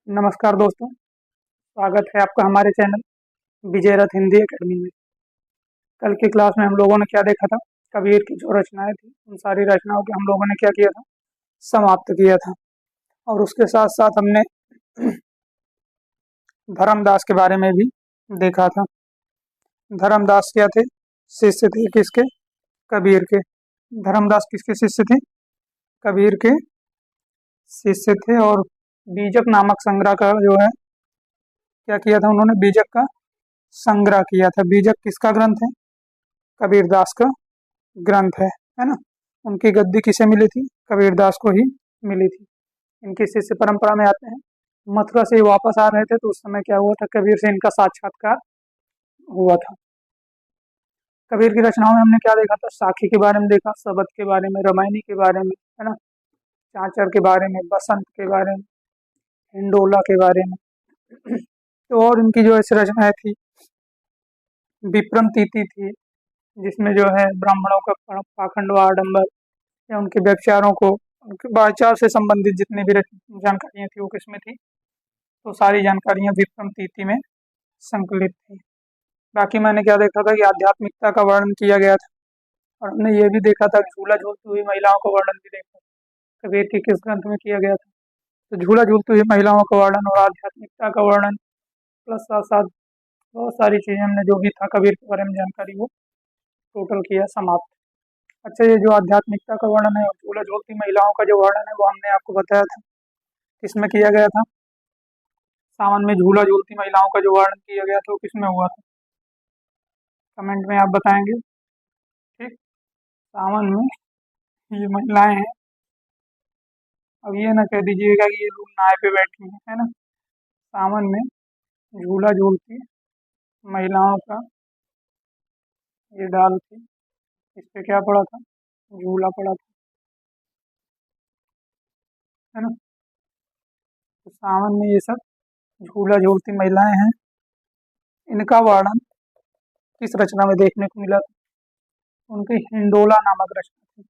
नमस्कार दोस्तों, स्वागत है आपका हमारे चैनल विजय रथ हिंदी एकेडमी में। कल की क्लास में हम लोगों ने क्या देखा था? कबीर की जो रचनाएं थी उन सारी रचनाओं के हम लोगों ने क्या किया था? समाप्त किया था। और उसके साथ साथ हमने धर्मदास के बारे में भी देखा था। धर्मदास क्या थे? शिष्य थे किसके? कबीर के। धर्मदास किसके शिष्य थे? कबीर के शिष्य थे। और बीजक नामक संग्रह का जो है क्या किया था उन्होंने? बीजक का संग्रह किया था। बीजक किसका ग्रंथ है? कबीरदास का ग्रंथ है ना। उनकी गद्दी किसे मिली थी? कबीरदास को ही मिली थी। इनकी शिष्य परंपरा में आते हैं। मथुरा से वापस आ रहे थे तो उस समय क्या हुआ था? कबीर से इनका साक्षात्कार हुआ था। कबीर की रचनाओं में हमने क्या देखा था? साखी के बारे में देखा, शबद के बारे में, रामायणी के बारे में, है ना, चांचर के बारे में, बसंत के बारे में, हिंडोला के बारे में। तो और इनकी जो ऐसी रचनाएं थी, विप्रम तीति थी, जिसमें जो है ब्राह्मणों का पाखंड व आडंबर या उनके व्यभिचारों को, उनके वाचार से संबंधित जितनी भी जानकारियां थी वो किसमें थी? तो सारी जानकारियां विक्रम तीति में संकलित थी। बाकी मैंने क्या देखा था कि आध्यात्मिकता का वर्णन किया गया था। और हमने ये भी देखा था कि झूला झूलती हुई महिलाओं का वर्णन भी देखा। कबीर के किस ग्रंथ में किया गया था? तो झूला झूलती हुई महिलाओं का वर्णन और आध्यात्मिकता का वर्णन प्लस साथ साथ बहुत सारी चीजें हमने जो भी था कबीर के बारे में जानकारी वो टोटल किया, समाप्त। अच्छा, ये जो आध्यात्मिकता का वर्णन है और झूला झूलती महिलाओं का जो वर्णन है वो हमने आपको बताया था किसमें किया गया था? सावन में झूला झूलती महिलाओं का जो वर्णन किया गया था वो किसमें हुआ था? कमेंट में आप बताएंगे। ठीक, सावन में ये महिलाएं हैं। अब ये ना कह दीजिएगा कि ये लोग नाव पे बैठी हैं, है ना। सावन में झूला झूलती महिलाओं का ये डाल थी, इस पे क्या पड़ा था? झूला पड़ा था, है ना। तो सावन में ये सब झूला झूलती महिलाएं हैं। इनका वर्णन किस रचना में देखने को मिला था? उनकी हिंडोला नामक रचना थी।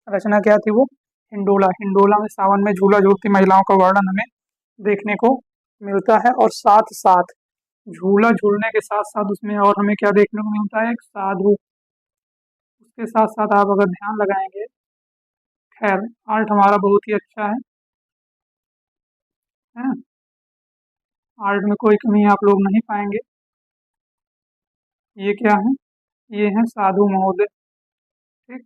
रचना क्या थी वो? हिंडोला। हिंडोला में सावन में झूला झूलती महिलाओं का वर्णन हमें देखने को मिलता है। और साथ साथ झूला झूलने के साथ साथ उसमें और हमें क्या देखने को मिलता है? एक साधु। उसके साथ साथ आप अगर ध्यान लगाएंगे, खैर आर्ट हमारा बहुत ही अच्छा है ना। आर्ट में कोई कमी आप लोग नहीं पाएंगे। ये क्या है? ये है साधु महोदय। ठीक,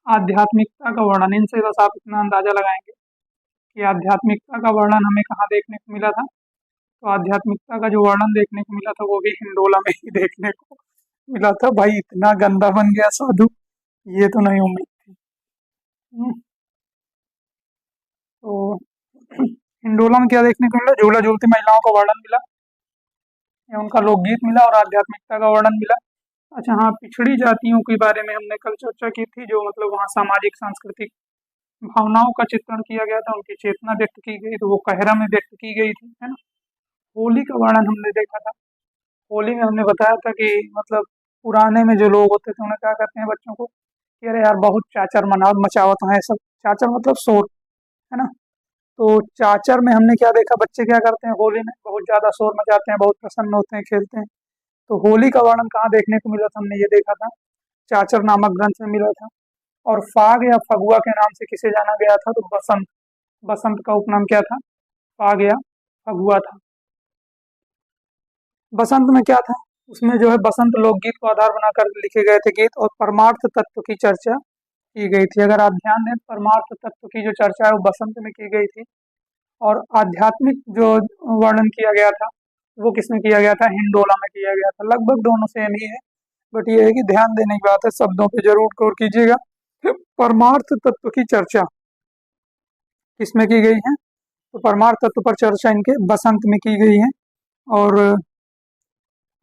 आध्यात्मिकता का वर्णन, इनसे बस आप इतना अंदाजा लगाएंगे कि आध्यात्मिकता का वर्णन हमें कहाँ देखने को मिला था। तो आध्यात्मिकता का जो वर्णन देखने को मिला था वो भी हिंडोला में ही देखने को मिला था। भाई इतना गंदा बन गया साधु, ये तो नहीं उम्मीद थी। हम्म, तो हिंडोला में क्या देखने को मिला? झूला झूलती महिलाओं का वर्णन मिला या उनका लोकगीत मिला और आध्यात्मिकता का वर्णन मिला। अच्छा हाँ, पिछड़ी जातियों के बारे में हमने कल चर्चा की थी। जो मतलब वहाँ सामाजिक सांस्कृतिक भावनाओं का चित्रण किया गया था, उनकी चेतना व्यक्त की गई, तो वो कहरा में व्यक्त की गई थी, है ना। होली का वर्णन हमने देखा था। होली में हमने बताया था कि मतलब पुराने में जो लोग होते थे उन्हें क्या कहते हैं बच्चों को कि अरे यार बहुत चाचर मना मचावत है सब। चाचर मतलब शोर, है ना। तो चाचर में हमने क्या देखा? बच्चे क्या करते हैं होली में? बहुत ज्यादा शोर मचाते हैं, बहुत प्रसन्न होते हैं, खेलते हैं। तो होली का वर्णन कहाँ देखने को मिला था? हमने ये देखा था चाचर नामक ग्रंथ में मिला था। और फाग या फगुआ के नाम से किसे जाना गया था? तो बसंत। बसंत का उपनाम क्या था? फाग या फगुआ था। बसंत में क्या था? उसमें जो है बसंत लोकगीत को आधार बनाकर लिखे गए थे गीत और परमार्थ तत्व की चर्चा की गई थी। अगर आप ध्यान दें, परमार्थ तत्व की जो चर्चा है वो बसंत में की गई थी। और आध्यात्मिक जो वर्णन किया गया था वो किसमें किया गया था? हिंडोला में किया गया था। लगभग दोनों सेम ही है, बट ये है कि ध्यान देने की बात है, शब्दों पे जरूर गौर कीजिएगा। परमार्थ तत्व की चर्चा किसमें की गई है? तो परमार्थ तत्व पर चर्चा इनके बसंत में की गई है। और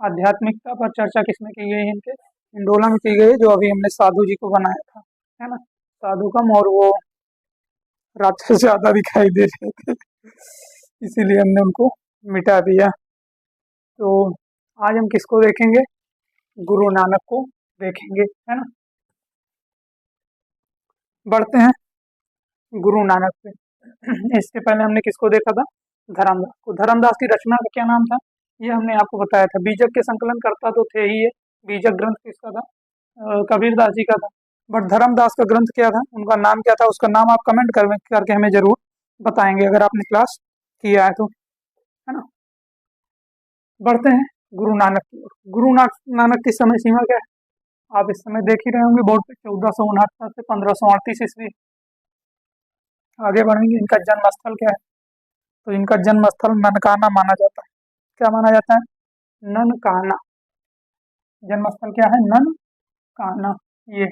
आध्यात्मिकता पर चर्चा किसमें की गई है? इनके हिंडोला में की गई है, जो अभी हमने साधु जी को बनाया था, है ना। साधु कम और वो रात से ज्यादा दिखाई दे रहे थे, इसीलिए हमने उनको मिटा दिया। तो आज हम किसको देखेंगे? गुरु नानक को देखेंगे, है ना। बढ़ते हैं गुरु नानक पे। इसके पहले हमने किसको देखा था? धर्मदास को। धर्मदास की रचना का क्या नाम था, ये हमने आपको बताया था। बीजक के संकलन करता तो थे ही ये। बीजक ग्रंथ किसका था, कबीरदास जी का था। बट धर्मदास का ग्रंथ क्या था, उनका नाम क्या था, उसका नाम आप कमेंट करके हमें जरूर बताएंगे अगर आपने क्लास किया है तो, है ना। बढ़ते हैं गुरु नानक की ओर। नानक की समय सीमा क्या है, आप इस समय देख ही रहे होंगे बोर्ड पे, 1469 से 1538 ईस्वी। आगे बढ़ेंगे, इनका जन्म स्थल क्या है, तो इनका जन्म स्थल ननकाना माना जाता है। क्या माना जाता है, ननकाना। जन्म स्थल क्या है, ननकाना। ये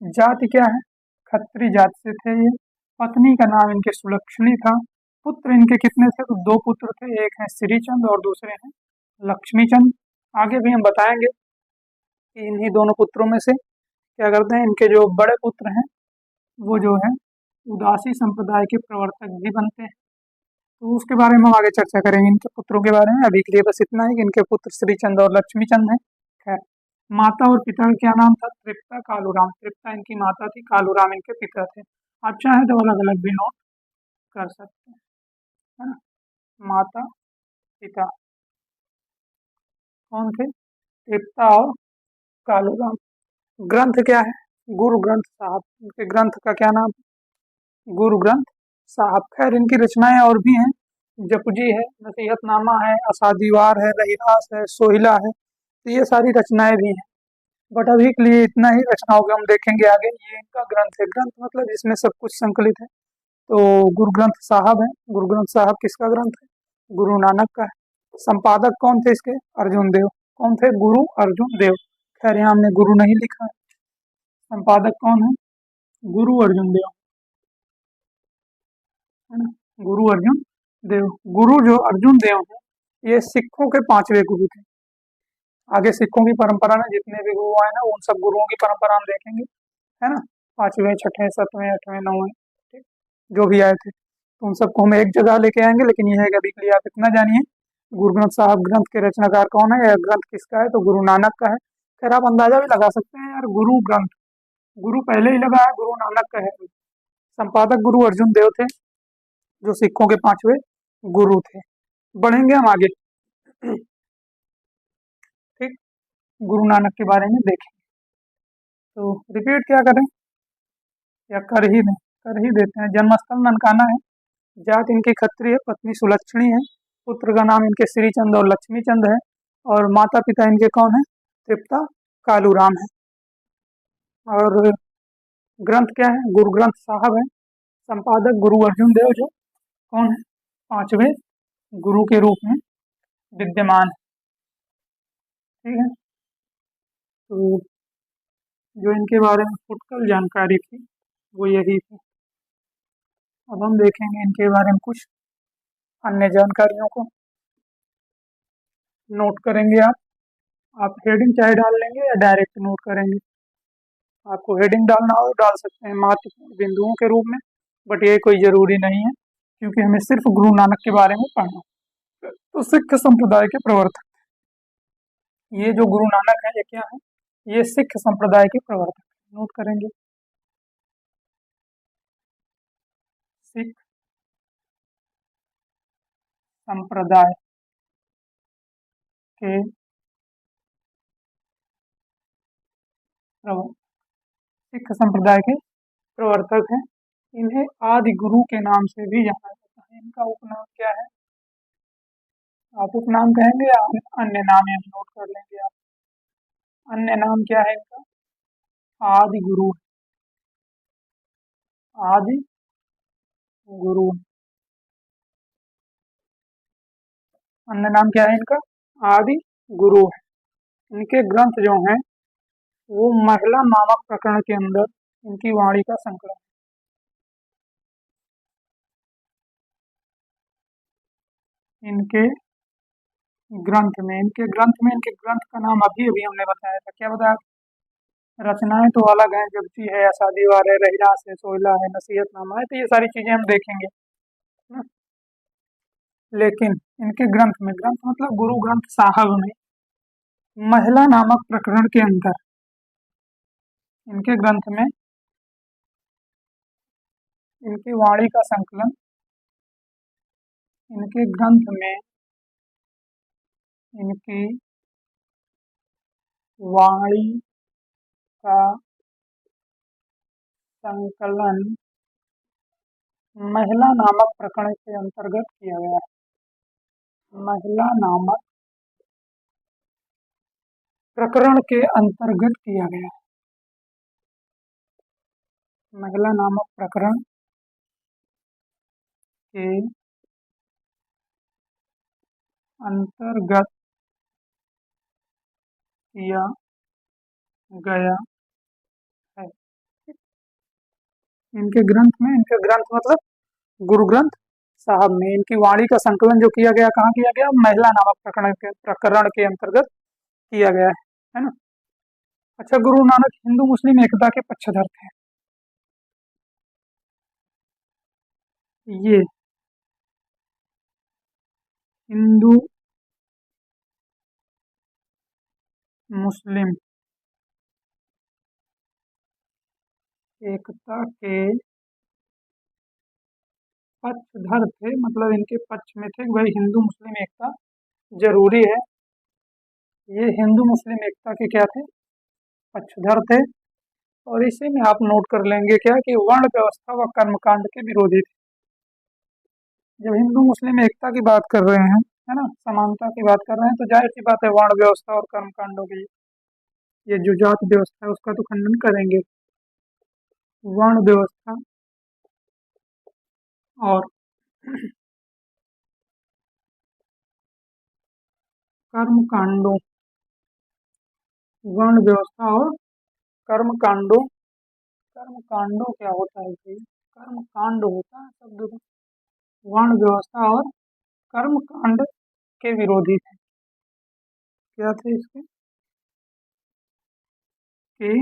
जाति क्या है, खत्री जाति से थे ये। पत्नी का नाम इनके सुलक्षणी था। पुत्र इनके कितने थे, तो 2 पुत्र थे, एक है श्रीचंद और दूसरे हैं लक्ष्मीचंद। आगे भी हम बताएंगे कि इन्हीं दोनों पुत्रों में से क्या करते हैं, इनके जो बड़े पुत्र हैं वो जो है उदासी संप्रदाय के प्रवर्तक भी बनते हैं। तो उसके बारे में हम आगे चर्चा करेंगे, इनके पुत्रों के बारे में। अभी के लिए बस इतना ही कि इनके पुत्र श्रीचंद और लक्ष्मीचंद हैं। खैर, माता और पिता का क्या नाम था, तृप्ता कालूराम। तृप्ता इनकी माता थी, कालूराम इनके पिता थे। आप चाहें तो अलग अलग भी नोट कर सकते हैं, है ना। माता पिता कौन थे, तृप्ता और कालूराम। ग्रंथ क्या है, गुरु ग्रंथ साहब। इनके ग्रंथ का क्या नाम, गुरु ग्रंथ साहब। खैर, इनकी रचनाएं और भी हैं, जपुजी है, नसीहतनामा है, असादीवार है, रहीरास है, सोहिला है। तो ये सारी रचनाएं भी हैं। बट अभी के लिए इतना ही रचनाओं का हम देखेंगे आगे। ये इनका ग्रंथ है, ग्रंथ मतलब इसमें सब कुछ संकलित है। तो गुरु ग्रंथ साहब है। गुरु ग्रंथ साहब किसका ग्रंथ है, गुरु नानक का है। संपादक कौन थे इसके, अर्जुन देव। कौन थे, गुरु अर्जुन देव। खैर, यहाँ हमने गुरु नहीं लिखा है। संपादक कौन है, गुरु अर्जुन देव, है ना, गुरु अर्जुन देव। गुरु जो अर्जुन देव है, ये सिखों के 5वें गुरु थे। आगे सिखों की परंपरा में जितने भी गुरु आए ना, उन सब गुरुओं की परंपरा हम देखेंगे, है ना। 5वें, 6ठे, 7वें, 8वें, 9वें, ठीक, जो भी आए थे, तो उन सबको हम एक जगह लेके आएंगे। लेकिन यह है कि अभी के लिए आप इतना जानिए, गुरु ग्रंथ साहब ग्रंथ के रचनाकार कौन है, या ग्रंथ किसका है, तो गुरु नानक का है। खैर, आप अंदाजा भी लगा सकते हैं यार, गुरु ग्रंथ, गुरु पहले ही लगा है, गुरु नानक का है। संपादक गुरु अर्जुन देव थे, जो सिखों के 5वें गुरु थे। बढ़ेंगे हम आगे, ठीक, गुरु नानक के बारे में देखें। तो रिपीट क्या करें, या कर ही देते हैं। जन्मस्थल ननकाना है, जात इनकी खत्री है, पत्नी सुलक्षणी है, पुत्र का नाम इनके श्रीचंद और लक्ष्मीचंद है, और माता पिता इनके कौन है, तृप्ता कालूराम है। और ग्रंथ क्या है, गुरु ग्रंथ साहब है। संपादक गुरु अर्जुन देव, जो कौन है, 5वें गुरु के रूप में विद्यमान है, ठीक है। तो जो इनके बारे में फुटकल जानकारी थी वो यही थी। अब हम देखेंगे इनके बारे में कुछ अन्य जानकारियों को, नोट करेंगे आप हेडिंग चाहे डाल लेंगे या डायरेक्ट नोट करेंगे। आपको हेडिंग डालना हो डाल सकते हैं महत्वपूर्ण बिंदुओं के रूप में, बट ये कोई ज़रूरी नहीं है, क्योंकि हमें सिर्फ गुरु नानक के बारे में पढ़ना है। तो सिख संप्रदाय के प्रवर्तक, ये जो गुरु नानक है ये क्या है, ये सिख संप्रदाय के प्रवर्तक, नोट करेंगे, सिख संप्रदाय के प्रवर्तक, सिख संप्रदाय के प्रवर्तक हैं। इन्हें आदि गुरु के नाम से भी जाना जाता है। इनका उपनाम क्या है, आप उपनाम कहेंगे या अन्य नाम, यहाँ नोट कर लेंगे आप। अन्य नाम क्या है इनका, आदि गुरु, आदि गुरु। अन्य नाम क्या है इनका, आदि गुरु है। इनके ग्रंथ जो हैं वो महिला नामक प्रकरण के अंदर इनकी वाणी का संकलन है। इनके ग्रंथ का नाम अभी अभी हमने बताया था, क्या बताया, रचनाएं तो अलग हैं, जगती है, असादीवार है, रहीरास है, सोहिला है, नसीहतनामा है, तो ये सारी चीजें हम देखेंगे ना। लेकिन इनके ग्रंथ मतलब गुरु ग्रंथ साहब में महिला नामक प्रकरण के अंदर इनके ग्रंथ में इनकी वाणी का संकलन इनके ग्रंथ में इनकी वाणी का संकलन महिला नामक प्रकरण के अंतर्गत किया गया है। महिला नामक प्रकरण के अंतर्गत किया गया है। महिला नामक प्रकरण के अंतर्गत किया गया है। इनके ग्रंथ मतलब गुरु ग्रंथ साहब में इनकी वाणी का संकलन जो किया गया, कहाँ किया गया? महिला नामक प्रकरण के अंतर्गत किया गया है ना। अच्छा, गुरु नानक हिंदू मुस्लिम एकता के पक्षधर थे। ये हिंदू मुस्लिम एकता के पक्षधर थे, मतलब इनके पक्ष में थे कि भाई हिंदू मुस्लिम एकता जरूरी है। ये हिंदू मुस्लिम एकता के क्या थे? पक्षधर थे। और इसी में आप नोट कर लेंगे क्या कि वर्ण व्यवस्था व कर्मकांड के विरोधी थे। जब हिंदू मुस्लिम एकता की बात कर रहे हैं, है ना, समानता की बात कर रहे हैं, तो जाहिर सी बात है वर्ण व्यवस्था और कर्मकांडों की, ये जो जात व्यवस्था है उसका तो खंडन करेंगे। वर्ण व्यवस्था और कर्मकांडों, वर्ण व्यवस्था और कर्मकांडों, कर्मकांडों क्या होता है भाई? कर्मकांड होता है शब्द। वर्ण व्यवस्था और कर्मकांड के विरोधी थे। क्या थे इसके? के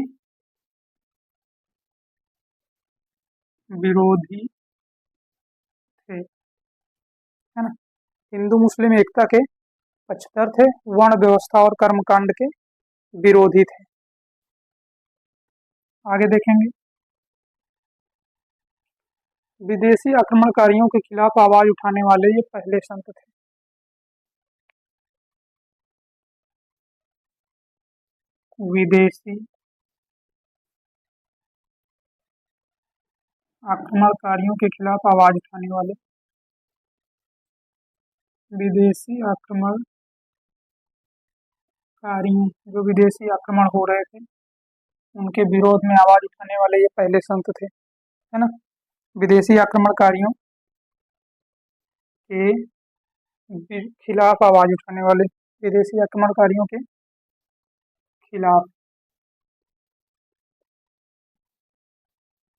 विरोधी थे, है ना। हिंदू मुस्लिम एकता के पक्षधर थे, वर्ण व्यवस्था और कर्मकांड के विरोधी थे। आगे देखेंगे। विदेशी आक्रमणकारियों के खिलाफ आवाज उठाने वाले ये पहले संत थे। विदेशी आक्रमणकारियों के खिलाफ आवाज उठाने वाले, विदेशी आक्रमणकारियों, जो विदेशी आक्रमण हो रहे थे उनके विरोध में आवाज उठाने वाले ये पहले संत थे, है ना। विदेशी आक्रमणकारियों के खिलाफ आवाज उठाने वाले, विदेशी आक्रमणकारियों के खिलाफ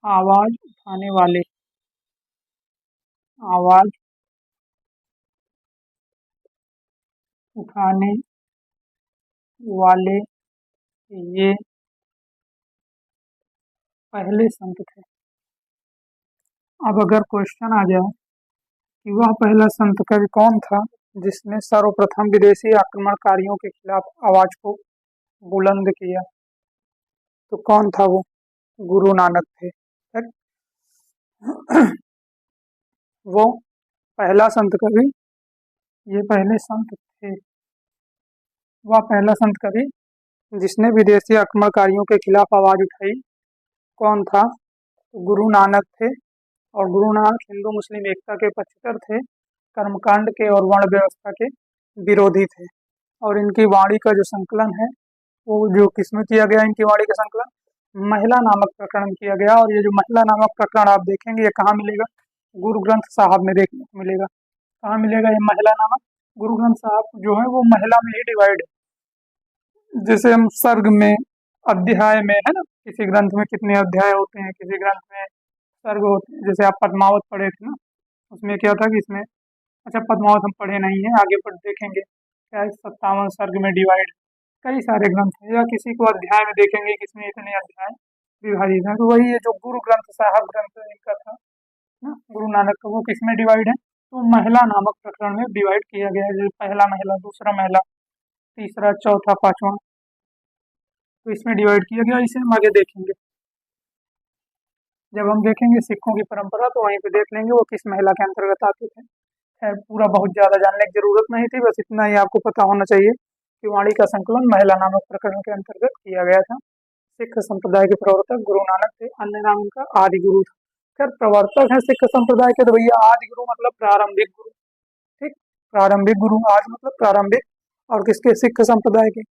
आवाज उठाने वाले, आवाज उठाने वाले ये पहले संत थे। अब अगर क्वेश्चन आ जाए कि वह पहला संत कवि कौन था जिसने सर्वप्रथम विदेशी आक्रमणकारियों के खिलाफ आवाज को बुलंद किया, तो कौन था वो? गुरु नानक थे। वो पहला संत कवि, ये पहले संत थे। वह पहला संत कवि जिसने विदेशी आक्रमणकारियों के खिलाफ आवाज उठाई, कौन था? तो गुरु नानक थे। और गुरु नानक हिंदू मुस्लिम एकता के पक्षधर थे, कर्मकांड के और वर्ण व्यवस्था के विरोधी थे। और इनकी वाणी का जो संकलन है वो जो किसमें किया गया? इनकी वाणी का संकलन महिला नामक प्रकरण में किया गया। और ये जो महिला नामक प्रकरण आप देखेंगे ये कहाँ मिलेगा? गुरु ग्रंथ साहब में देखने को मिलेगा। कहाँ मिलेगा ये महिला नामक? गुरु ग्रंथ साहब जो है वो महिला में ही डिवाइड है। जैसे हम सर्ग में, अध्याय में, है ना, किसी ग्रंथ में कितने अध्याय होते हैं, किसी ग्रंथ में सर्ग होते हैं। जैसे आप पद्मावत पढ़े थे ना, उसमें क्या था कि इसमें, अच्छा पद्मावत हम पढ़े नहीं है, आगे पढ़ देखेंगे क्या है, 57 सर्ग में डिवाइड कई सारे ग्रंथ हैं। या किसी को अध्याय में देखेंगे किसमें इतने अध्याय विभाजित हैं, तो वही है जो गुरु ग्रंथ साहब ग्रंथ इनका था ना, गुरु नानक का, वो किसमें डिवाइड है? तो महिला नामक प्रकरण में डिवाइड किया गया है। जैसे पहला महिला, दूसरा महिला, तीसरा, चौथा, पांचवा, तो इसमें डिवाइड किया गया। इसे हम आगे देखेंगे। जब हम देखेंगे सिखों की परंपरा तो वहीं पे देख लेंगे वो किस महिला के अंतर्गत आते थे। खैर पूरा बहुत ज़्यादा जानने की जरूरत नहीं थी, बस इतना ही आपको पता होना चाहिए कि वाणी का संकलन महिला नामक प्रकरण के अंतर्गत किया गया था। सिख संप्रदाय के प्रवर्तक गुरु नानक थे, अन्य नाम उनका आदि गुरु था। खैर प्रवर्तक है सिख संप्रदाय के तो भैया आदि गुरु मतलब प्रारंभिक गुरु, ठीक, प्रारंभिक गुरु, आदि मतलब प्रारंभिक, और किसके, सिख संप्रदाय के।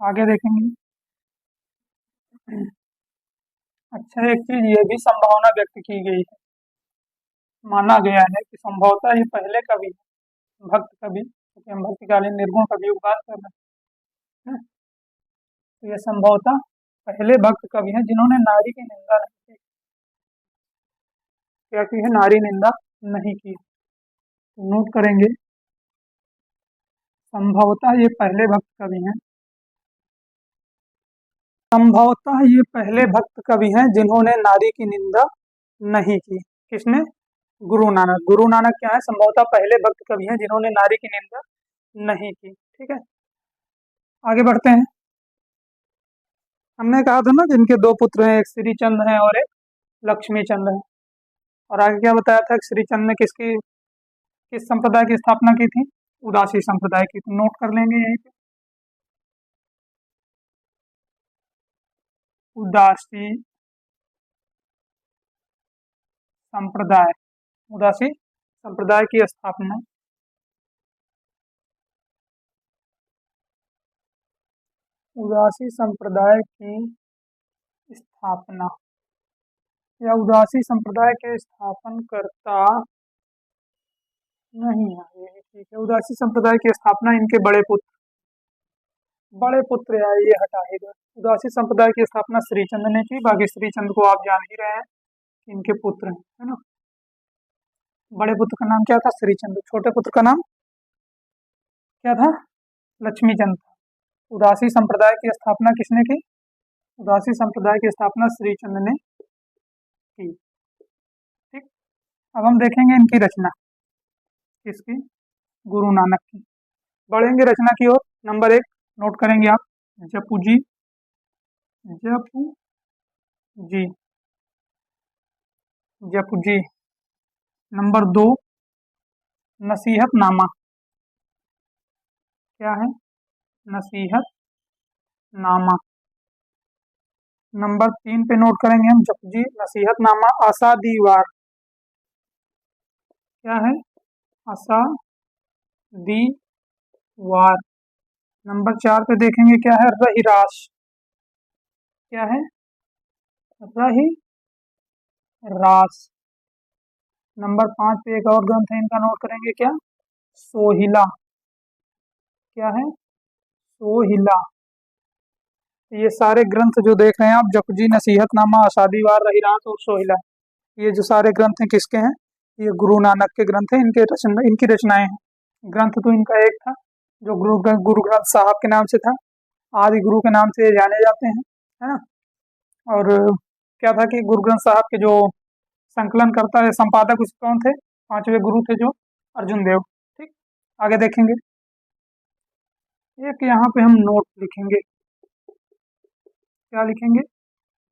आगे देखेंगे। अच्छा, एक चीज ये भी संभावना व्यक्त की गई है, माना गया है कि संभवतः ये पहले कवि, भक्त कवि, क्योंकि हम भक्तिकालीन निर्गुण कवियों की बात कर रहे हैं, तो ये संभवतः पहले भक्त कवि हैं जिन्होंने नारी की निंदा नहीं की। क्या की है, नारी निंदा नहीं की। तो नोट करेंगे, संभवतः ये पहले भक्त कवि हैं, संभवतः ये पहले भक्त कवि हैं जिन्होंने नारी की निंदा नहीं की। किसने? गुरु नानक। गुरु नानक क्या है, संभवतः पहले भक्त कवि हैं जिन्होंने नारी की निंदा नहीं की। ठीक है, आगे बढ़ते हैं। हमने कहा था ना कि इनके दो पुत्र हैं, एक श्री चंद है और एक लक्ष्मी चंद है। और आगे क्या बताया था कि श्री चंद ने किस संप्रदाय की स्थापना की थी? उदासी संप्रदाय की। तो नोट कर लेंगे यहीं पे, उदासी संप्रदाय, उदासी संप्रदाय की स्थापना, उदासी संप्रदाय की स्थापना या उदासी संप्रदाय के स्थापन करता नहीं है, ये ठीक है। उदासी संप्रदाय की स्थापना इनके बड़े पुत्र या ये हटा ही दो। उदासी संप्रदाय की स्थापना श्रीचंद ने की। बाकी श्रीचंद को आप जान ही रहे हैं, इनके पुत्र हैं, है ना। बड़े पुत्र का नाम क्या था? श्रीचंद। छोटे पुत्र का नाम क्या था? लक्ष्मीचंद था। उदासी संप्रदाय की स्थापना किसने की? उदासी संप्रदाय की स्थापना श्रीचंद ने की। ठीक, अब हम देखेंगे इनकी रचना, किसकी? गुरु नानक की। बढ़ेंगे रचना की ओर। नंबर 1 नोट करेंगे आप, जपुजी, जपुजी, जपुजी। नंबर 2 नसीहतनामा। क्या है? नसीहतनामा। नंबर 3 पे नोट करेंगे हम, जपुजी, नसीहतनामा, आसादीवार। क्या है? आसादीवार। नंबर 4 पे देखेंगे क्या है? रहिरास। क्या है? रहिरास। नंबर 5 पे एक और ग्रंथ है इनका, नोट करेंगे क्या? सोहिला। क्या है? सोहिला। ये सारे ग्रंथ जो देख रहे हैं आप, जपजी, नसीहतनामा, आसादीवार, रहिरास और सोहिला, ये जो सारे ग्रंथ हैं किसके हैं? ये गुरु नानक के ग्रंथ हैं, इनकी रचनाएं हैं। ग्रंथ तो इनका एक था जो गुरु ग्रंथ साहब के नाम से था, आदि गुरु के नाम से जाने जाते हैं, है ना। और क्या था कि गुरु ग्रंथ साहब के जो संकलन करता है, संपादक उसके कौन थे? 5वें गुरु थे जो अर्जुन देव। ठीक, आगे देखेंगे। एक यहाँ पे हम नोट लिखेंगे। क्या लिखेंगे?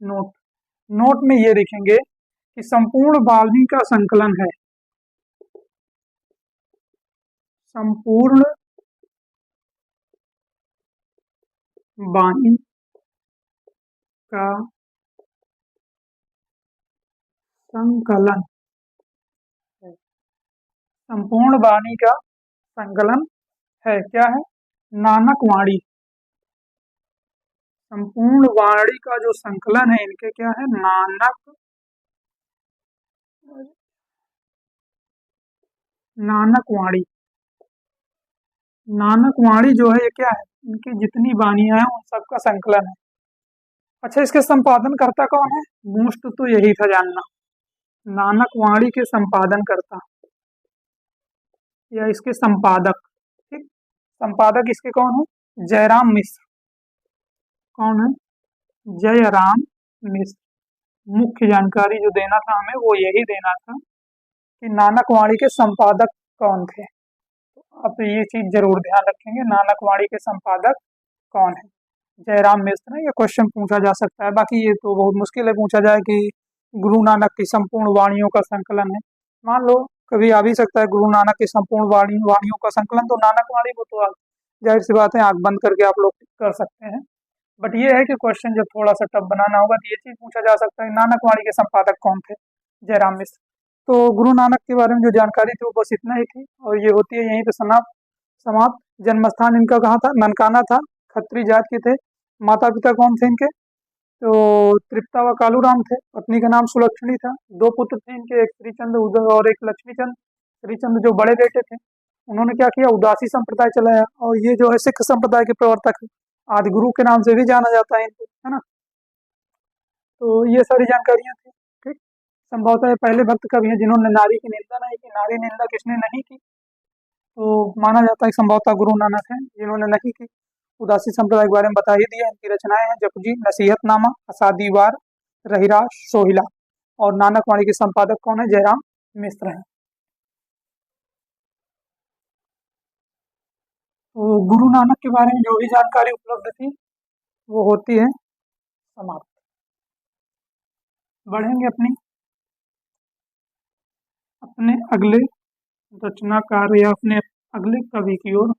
नोट। नोट में ये लिखेंगे कि संपूर्ण वाणी का संकलन है, संपूर्ण वाणी का संकलन है, संपूर्ण वाणी का संकलन है। क्या है? नानक वाणी। संपूर्ण वाणी का जो संकलन है इनके क्या है? नानक वाणी। नानक वाणी जो है ये क्या है? इनकी जितनी वाणियां हैं उन सबका संकलन है। अच्छा, इसके संपादन करता कौन है? मोस्ट तो यही था जानना, नानक वाणी के संपादन करता या इसके संपादक। ठीक, संपादक इसके कौन है? जयराम मिश्र। कौन है? जयराम मिश्र। मुख्य जानकारी जो देना था हमें वो यही देना था कि नानक वाणी के संपादक कौन थे। तो आप ये चीज जरूर ध्यान रखेंगे, नानक वाणी के संपादक कौन है। जयराम मिश्र। ये क्वेश्चन पूछा जा सकता है, बाकी ये तो बहुत मुश्किल है पूछा जाए कि गुरु नानक की संपूर्ण वाणियों का संकलन है। मान लो कभी आ भी सकता है गुरु नानक की संपूर्ण वाणियों का संकलन, तो नानक वाणी को तो जाहिर सी बात है आंख बंद करके आप लोग कर सकते हैं। बट ये है कि क्वेश्चन जब थोड़ा सा टफ बनाना होगा तो ये चीज पूछा जा सकता है नानक वाणी के संपादक कौन थे, जयराम मिश्र। तो गुरु नानक के बारे में जो जानकारी थी वो बस इतना ही थी, और ये होती है यहीं पे समाप्त। जन्म स्थान इनका कहाँ था? ननकाना था। खत्री जात के थे। माता पिता कौन थे इनके? तो तृप्ता व कालूराम थे। पत्नी का नाम सुलक्षणी था। दो पुत्र थे इनके, एक श्रीचंद उदय और एक लक्ष्मीचंद। श्रीचंद जो बड़े बेटे थे, उन्होंने क्या किया? उदासी संप्रदाय चलाया, और ये जो है सिख संप्रदाय के प्रवर्तक है। आदि गुरु के नाम से भी जाना जाता है इनको, है ना। तो ये सारी जानकारियां थी। ठीक। संभवतः ये पहले भक्त कवि हैं जिन्होंने नारी की निंदा नहीं की। नारी निंदा किसने नहीं की? तो माना जाता है कि संभवतः गुरु नानक हैं जिन्होंने नहीं की। उदासी संप्रदाय के बारे में बता ही दिया। इनकी रचनाएं हैं जपजी, नसीहतनामा, असादीवार, रहीरास, सोहिला। और नानक वाणी के संपादक कौन है? जयराम मिश्र हैं। तो गुरु नानक के बारे में जो भी जानकारी उपलब्ध थी वो होती है समाप्त। बढ़ेंगे अपने अगले रचनाकार या अपने अगले कवि की ओर।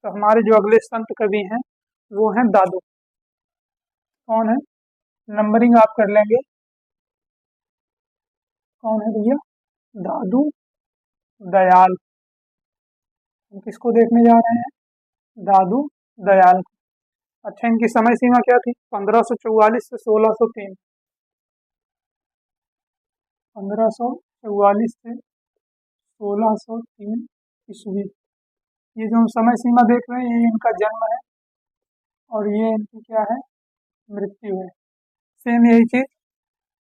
तो हमारे जो अगले संत कवि हैं वो हैं दादू। कौन है? नंबरिंग आप कर लेंगे। कौन है भैया? दादू दयाल। हम किसको देखने जा रहे हैं? दादू दयाल। अच्छा, इनकी समय सीमा क्या थी? 1544 से 1603। 1544 से 1603 ईस्वी। ये जो हम समय सीमा देख रहे हैं ये इनका जन्म है, और ये इनकी क्या है? मृत्यु है। सेम यही चीज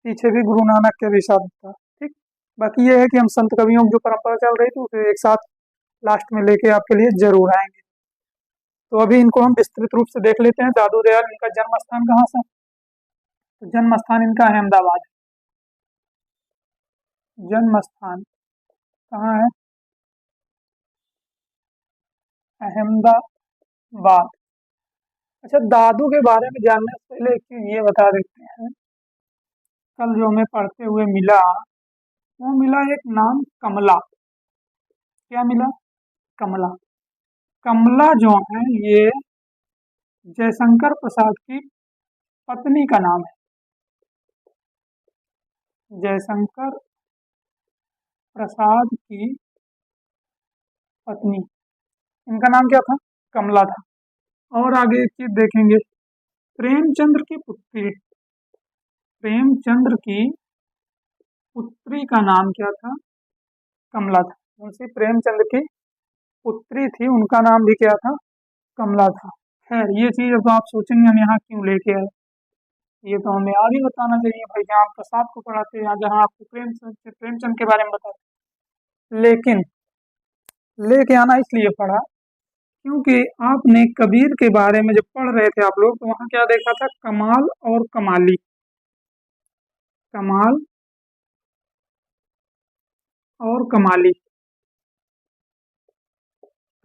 पीछे भी गुरु नानक के भी साथ था। ठीक। बाकी ये है कि हम संत कवियों की जो परंपरा चल रही थी उसे एक साथ लास्ट में लेके आपके लिए जरूर आएंगे। तो अभी इनको हम विस्तृत रूप से देख लेते हैं। दादू दयाल, इनका जन्म स्थान कहाँ से? तो जन्म स्थान इनका अहमदाबाद है। जन्म स्थान कहाँ है? अहमदाबाद। अच्छा, दादू के बारे में जानने से पहले एक चीज ये बता देते हैं। कल जो हमें पढ़ते हुए मिला वो मिला एक नाम कमला। क्या मिला? कमला। कमला जो है ये जयशंकर प्रसाद की पत्नी का नाम है। जयशंकर प्रसाद की पत्नी, इनका नाम क्या था? कमला था। और आगे एक चीज देखेंगे, प्रेमचंद्र की पुत्री, प्रेमचंद्र की पुत्री का नाम क्या था? कमला था। उनसे प्रेमचंद्र की पुत्री थी, उनका नाम भी क्या था? कमला था। खैर, ये चीज अब आप सोचेंगे हम यहाँ क्यों लेके आए। ये तो हमें आगे बताना चाहिए भाई, जहाँ आप प्रसाद को पढ़ाते हैं, जहाँ आपको प्रेमचंद के बारे में बताते। लेकिन लेके आना इसलिए पड़ा क्योंकि आपने कबीर के बारे में जब पढ़ रहे थे आप लोग, तो वहां क्या देखा था? कमाल और कमाली। कमाल और कमाली।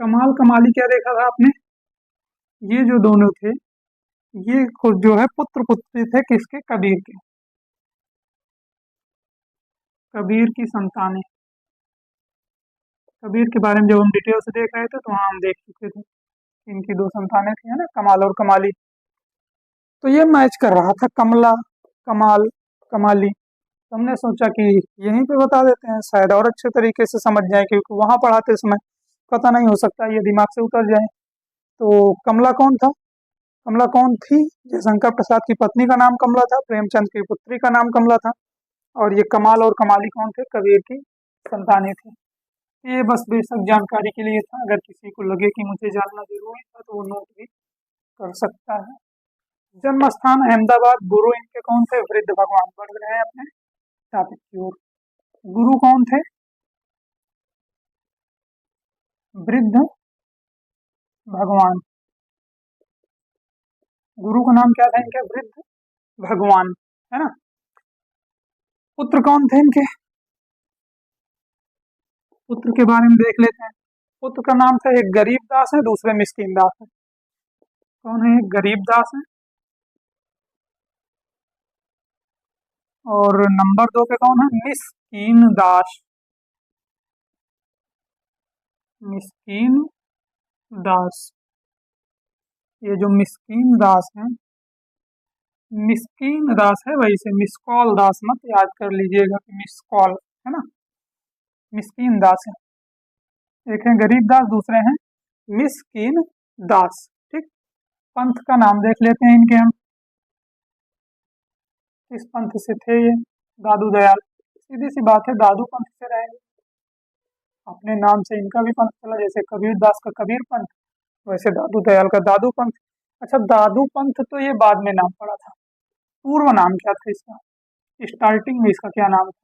कमाल कमाली क्या देखा था आपने? ये जो दोनों थे ये खुद जो है पुत्र पुत्री थे किसके? कबीर के। कबीर की संतानें। कबीर के बारे में जब हम डिटेल से देख रहे थे तो वहां हम देख चुके थे इनकी दो संतानें थी, है ना, कमाल और कमाली। तो ये मैच कर रहा था, कमला, कमाल, कमाली। तो हमने सोचा कि यहीं पे बता देते हैं, शायद और अच्छे तरीके से समझ जाए, क्योंकि वहां पढ़ाते समय पता नहीं, हो सकता है ये दिमाग से उतर जाए। तो कमला कौन था? कमला कौन थी? जयशंकर प्रसाद की पत्नी का नाम कमला था, प्रेमचंद की पुत्री का नाम कमला था। और ये कमाल और कमाली कौन थे? कबीर की संतानें थी। ये बस बेसिक जानकारी के लिए था, अगर किसी को लगे कि मुझे जानना जरूरी था तो वो नोट भी कर सकता है। जन्म स्थान अहमदाबाद। गुरु इनके कौन थे? वृद्ध भगवान। बढ़ रहे हैं अपने टॉपिक की ओर। गुरु कौन थे? वृद्ध भगवान। गुरु का नाम क्या था इनके? वृद्ध भगवान, है ना। पुत्र कौन थे इनके? पुत्र के बारे में देख लेते हैं। पुत्र का नाम था, एक गरीब दास है, दूसरे मिस्कीन दास है। कौन है? गरीबदास है। और नंबर 2 पे कौन है? मिस्कीन दास। मिस्कीन दास। ये जो मिस्कीन दास है, मिस्कीन दास है, वैसे मिसकॉल दास मत याद कर लीजिएगा कि मिसकॉल है ना, मिस्कीन दास है। एक है गरीब दास, दूसरे हैं मिस्कीन दास। ठीक। पंथ का नाम देख लेते हैं इनके हम। किस पंथ से थे ये? दादू दयाल। सीधी सी बात है, दादू पंथ से रहेंगे। अपने नाम से इनका भी पंथ चला, जैसे कबीर दास का कबीर पंथ, वैसे दादू दयाल का दादू पंथ। अच्छा, दादू पंथ तो ये बाद में नाम पड़ा था, पूर्व नाम क्या था इसका? स्टार्टिंग में इसका क्या नाम था?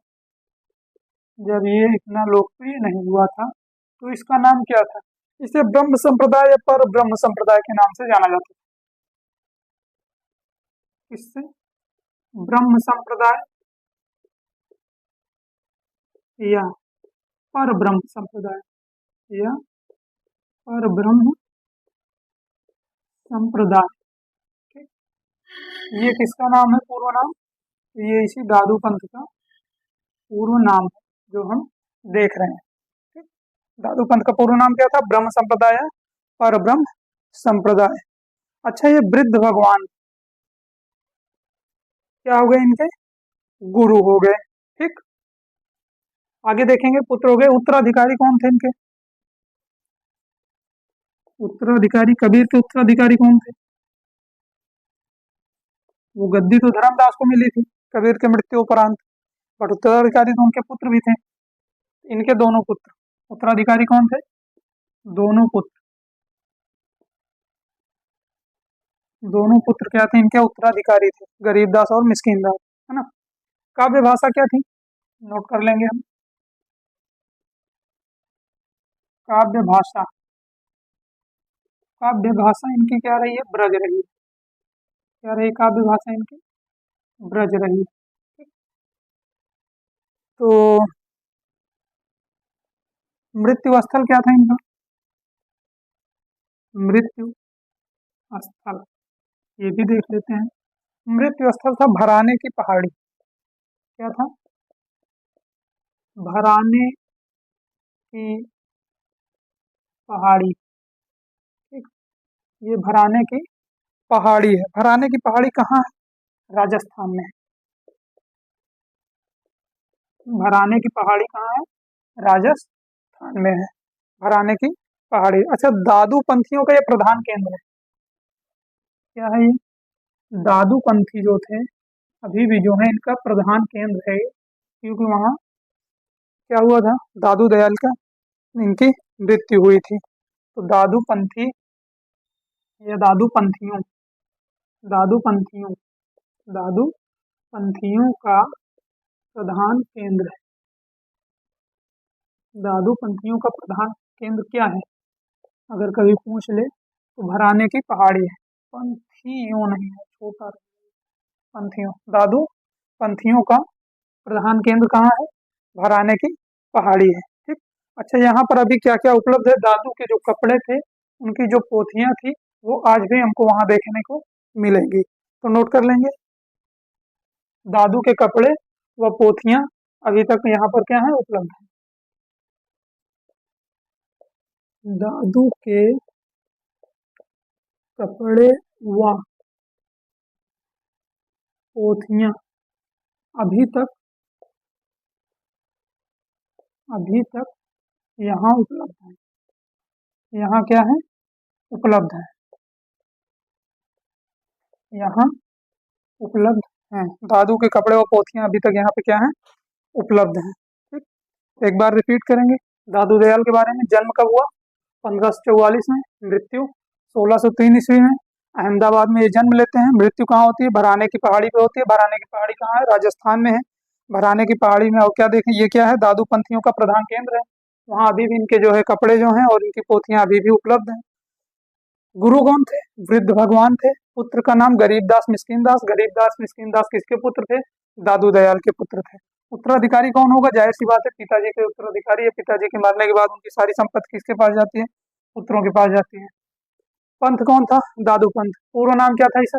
जब ये इतना लोकप्रिय नहीं हुआ था तो इसका नाम क्या था? इसे ब्रह्म संप्रदाय या पर ब्रह्म संप्रदाय के नाम से जाना जाता है। किससे? ब्रह्म संप्रदाय या पर ब्रह्म संप्रदाय, या पर ब्रह्म संप्रदाय। ठीक। ये किसका नाम है, पूर्व नाम? ये इसी दादू पंथ का पूर्व नाम है जो हम देख रहे हैं। ठीक। दादू पंथ का पूर्व नाम क्या था? ब्रह्म संप्रदाय, पर ब्रह्म संप्रदाय। अच्छा, ये वृद्ध भगवान क्या हो गए? इनके गुरु हो गए। ठीक। आगे देखेंगे, पुत्र हो गए। उत्तराधिकारी कौन थे इनके? उत्तराधिकारी, कबीर के उत्तराधिकारी कौन थे? वो गद्दी तो धर्मदास को मिली थी कबीर के मृत्यु उपरांत, बट उत्तराधिकारी तो उनके पुत्र भी थे। इनके दोनों पुत्र उत्तराधिकारी कौन थे? दोनों पुत्र। दोनों पुत्र क्या थे इनके? उत्तराधिकारी थे, गरीबदास और मिस्कीन दास, है ना। काव्य भाषा क्या थी? नोट कर लेंगे हम। काव्य भाषा, काव्य भाषा इनकी क्या रही है? ब्रज रही है। क्या रही काव्य भाषा इनकी? ब्रज रही है। ठीक। तो मृत्यु स्थल क्या था इनका? मृत्यु स्थल, ये भी देख लेते हैं। मृत्यु स्थल था भराने की पहाड़ी। क्या था? भराने की पहाड़ी। ठीक। ये भराने की पहाड़ी है। भराने की पहाड़ी कहाँ है? राजस्थान में है। भराने की पहाड़ी कहाँ है? राजस्थान में है भराने की पहाड़ी। अच्छा, दादू पंथियों का ये प्रधान केंद्र है। क्या है ये? दादू पंथी जो थे, अभी भी जो है इनका प्रधान केंद्र है, क्योंकि वहाँ क्या हुआ था? दादू दयाल का, इनकी मृत्यु हुई थी। तो दादू पंथी या दादू पंथियों, दादू पंथियों, दादू पंथियों का प्रधान केंद्र है। दादू पंथियों का प्रधान केंद्र क्या है? अगर कभी पूछ ले तो भराने की पहाड़ी है। पंथियों नहीं है, छोटा, पंथियों, दादू पंथियों का प्रधान केंद्र कहाँ है? भराने की पहाड़ी है। ठीक। अच्छा, यहाँ पर अभी क्या क्या उपलब्ध है? दादू के जो कपड़े थे, उनकी जो पोथियां थी, वो आज भी हमको वहां देखने को मिलेंगी, तो नोट कर लेंगे। दादू के कपड़े व पोथियां अभी तक यहाँ पर क्या है? उपलब्ध है। दादू के कपड़े व पोथियां अभी तक, अभी तक यहाँ उपलब्ध है। यहाँ क्या है? उपलब्ध है। यहाँ उपलब्ध हैं। दादू के कपड़े और पोथियां अभी तक यहाँ पे क्या है? उपलब्ध हैं। ठीक। एक बार रिपीट करेंगे दादू दयाल के बारे में। जन्म कब हुआ? 1544 में। मृत्यु 1603 ईस्वी में। अहमदाबाद में ये जन्म लेते हैं। मृत्यु कहाँ होती है? भराने की पहाड़ी पे होती है। भराने की पहाड़ी कहाँ है? राजस्थान में है। भराने की पहाड़ी में और क्या देखें, ये क्या है? दादू पंथियों का प्रधान केंद्र है। वहाँ अभी भी इनके जो है कपड़े जो हैं और इनकी पोथियां अभी भी उपलब्ध हैं। गुरु कौन थे? वृद्ध भगवान थे। पुत्र का नाम गरीबदास मिस्कीन दास। गरीबदास मिस्कीन दास किसके पुत्र थे? दादू दयाल के पुत्र थे। उत्तराधिकारी कौन होगा? जाहिर सी बात है, पिताजी के उत्तराधिकारी है। पिताजी के मरने के बाद उनकी सारी संपत्ति किसके पास जाती है? पुत्रों के पास जाती है। पंथ कौन था? दादू पंथ। पूर्व नाम क्या था इसका?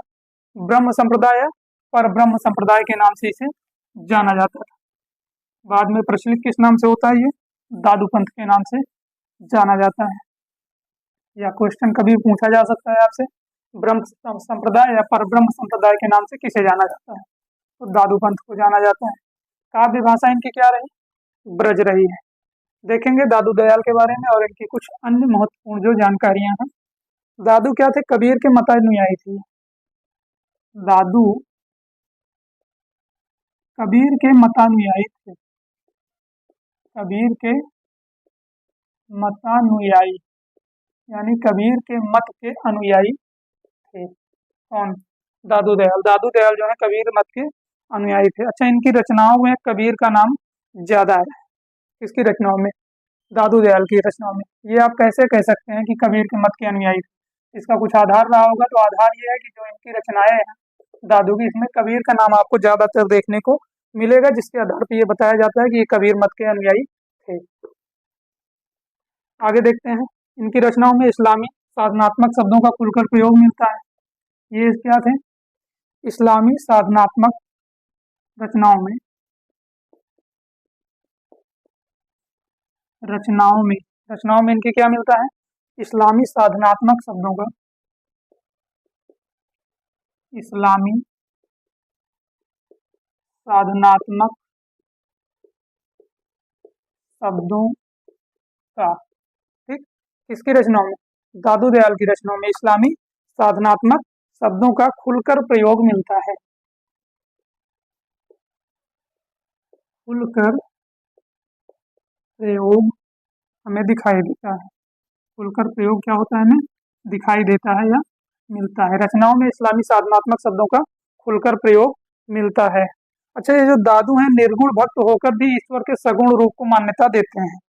ब्रह्म संप्रदाय या पर ब्रह्म संप्रदाय के नाम से इसे जाना जाता था। बाद में प्रचलित किस नाम से होता है ये? दादू पंथ के नाम से जाना जाता है। या क्वेश्चन कभी पूछा जा सकता है आपसे, ब्रह्म संप्रदाय या पर ब्रह्म संप्रदाय के नाम से किसे जाना जाता है? तो दादू पंथ को जाना जाता है। काव्य भाषा इनकी क्या रही? ब्रज रही है। देखेंगे दादू दयाल के बारे में और इनकी कुछ अन्य महत्वपूर्ण जो जानकारियां हैं। दादू क्या थे? कबीर के मतानुयायी थे। दादू कबीर के मतानुयायी थे। कबीर के मतानुयायी यानी कबीर के मत के अनुयायी थे। कौन? दादू दयाल। दादू दयाल जो है कबीर मत के अनुयायी थे। अच्छा, इनकी रचनाओं में कबीर का नाम ज्यादा है। किसकी रचनाओं में? दादू दयाल की रचनाओं में। ये आप कैसे कह सकते हैं कि कबीर के मत के अनुयायी थे? इसका कुछ आधार रहा होगा। तो आधार ये है कि जो इनकी रचनाएं हैं दादू की, इसमें कबीर का नाम आपको ज्यादातर देखने को मिलेगा, जिसके आधार पर यह बताया जाता है कि ये कबीर मत के अनुयायी थे। आगे देखते हैं। इनकी रचनाओं में इस्लामी साधनात्मक शब्दों का खुलकर प्रयोग मिलता है। ये क्या थे? इस्लामी साधनात्मक रचनाओं में रचनाओं में इनके क्या मिलता है? इस्लामी साधनात्मक शब्दों का, इस्लामी साधनात्मक शब्दों का। ठीक, किसकी रचनाओं में? दादू दयाल की रचनाओं में इस्लामी साधनात्मक शब्दों का खुलकर प्रयोग मिलता है। खुलकर प्रयोग हमें दिखाई देता है। खुलकर प्रयोग क्या होता है? हमें दिखाई देता है या मिलता है। रचनाओं में इस्लामी साधनात्मक शब्दों का खुलकर प्रयोग मिलता है। अच्छा, ये जो दादू हैं निर्गुण भक्त होकर भी ईश्वर के सगुण रूप को मान्यता देते हैं।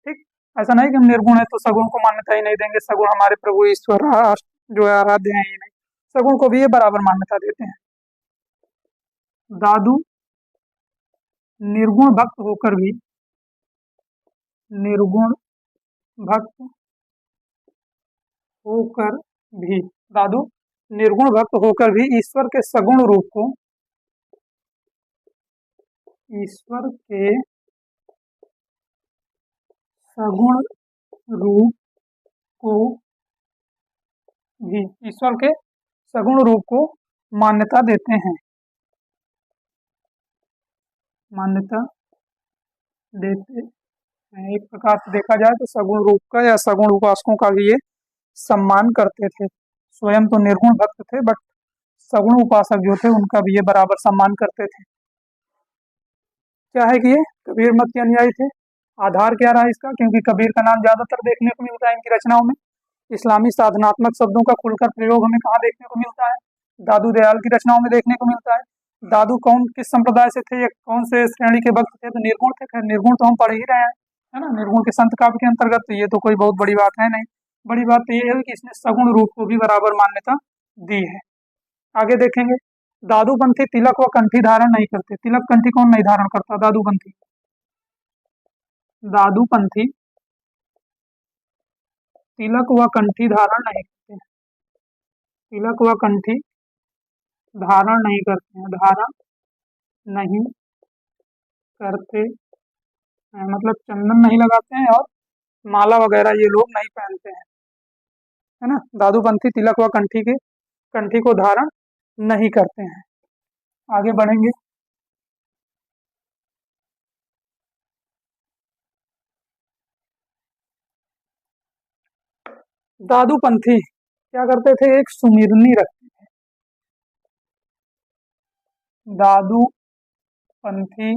ठीक, ऐसा नहीं कि हम निर्गुण है तो सगुण को मान्यता ही नहीं देंगे। सगुण हमारे प्रभु ईश्वर जो है आराध्य है ही नहीं, सगुण को भी ये बराबर मान्यता देते हैं। दादू निर्गुण भक्त होकर भी, निर्गुण भक्त होकर भी, दादू निर्गुण भक्त होकर भी ईश्वर के सगुण रूप को, ईश्वर के सगुण रूप को भी, ईश्वर के सगुण रूप को मान्यता देते हैं। मान्यता देते हैं। एक प्रकार से देखा जाए तो सगुण रूप का या सगुण उपासकों का भी ये सम्मान करते थे। स्वयं तो निर्गुण भक्त थे, बट सगुण उपासक जो थे उनका भी ये बराबर सम्मान करते थे। क्या है कि ये कबीर मत के अनुयायी थे। आधार क्या रहा इसका? क्योंकि कबीर का नाम ज्यादातर देखने को मिलता है इनकी रचनाओं में। इस्लामी साधनात्मक शब्दों का खुलकर प्रयोग हमें कहाँ देखने को मिलता है? दादू दयाल की रचनाओं में देखने को मिलता है। दादू कौन किस संप्रदाय से थे? ये कौन से श्रेणी के भक्त थे? तो निर्गुण थे। खैर, निर्गुण तो हम पढ़ ही रहे हैं, है ना, निर्गुण के संत काव्य के अंतर्गत। तो ये तो कोई बहुत बड़ी बात है नहीं। बड़ी बात तो ये है कि इसने सगुण रूप को भी बराबर मान्यता दी है। आगे देखेंगे। दादूपंथी तिलक व कंठी धारण नहीं करते। तिलक कंठी कौन नहीं धारण करता? दादूपंथी। दादूपंथी तिलक व कंठी धारण नहीं करते। तिलक व कंठी धारण नहीं करते हैं। धारण नहीं करते हैं मतलब चंदन नहीं लगाते हैं और माला वगैरह ये लोग नहीं पहनते हैं, है ना। दादूपंथी तिलक व कंठी को धारण नहीं करते हैं। आगे बढ़ेंगे। दादूपंथी क्या करते थे? एक सुमिरनी रखते थे। दादूपंथी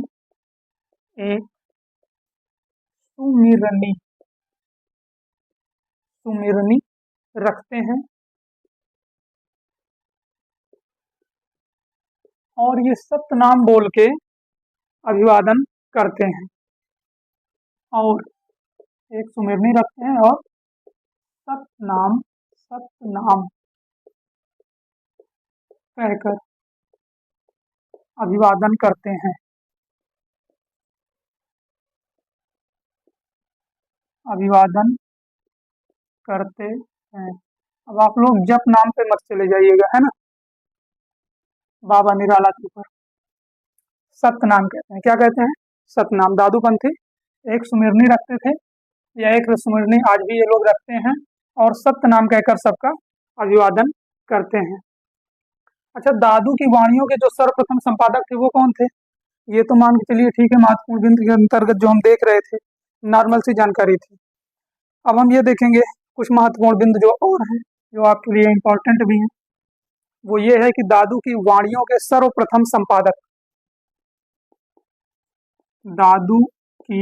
एक सुमिरनी सुमिरनी रखते हैं और ये सतनाम बोल के अभिवादन करते हैं। और एक सुमिरनी रखते हैं और सतनाम सतनाम कहकर अभिवादन करते हैं। अभिवादन करते हैं। अब आप लोग जप नाम पे मत चले जाइएगा, है ना, बाबा निराला के ऊपर। सतनाम कहते हैं, क्या कहते हैं, सतनाम। दादूपंथी एक सुमिरनी रखते थे, या एक सुमिरनी आज भी ये लोग रखते हैं, और सतनाम कहकर सबका अभिवादन करते हैं। अच्छा, दादू की वाणियों के जो सर्वप्रथम संपादक थे वो कौन थे? ये तो मान के चलिए ठीक है, महत्वपूर्ण बिंदु के अंतर्गत जो हम देख रहे थे, नॉर्मल सी जानकारी थी। अब हम ये देखेंगे कुछ महत्वपूर्ण बिंदु जो और हैं, जो आपके लिए इम्पोर्टेंट भी हैं। वो ये है कि दादू की वाणियों के सर्वप्रथम संपादक, दादू की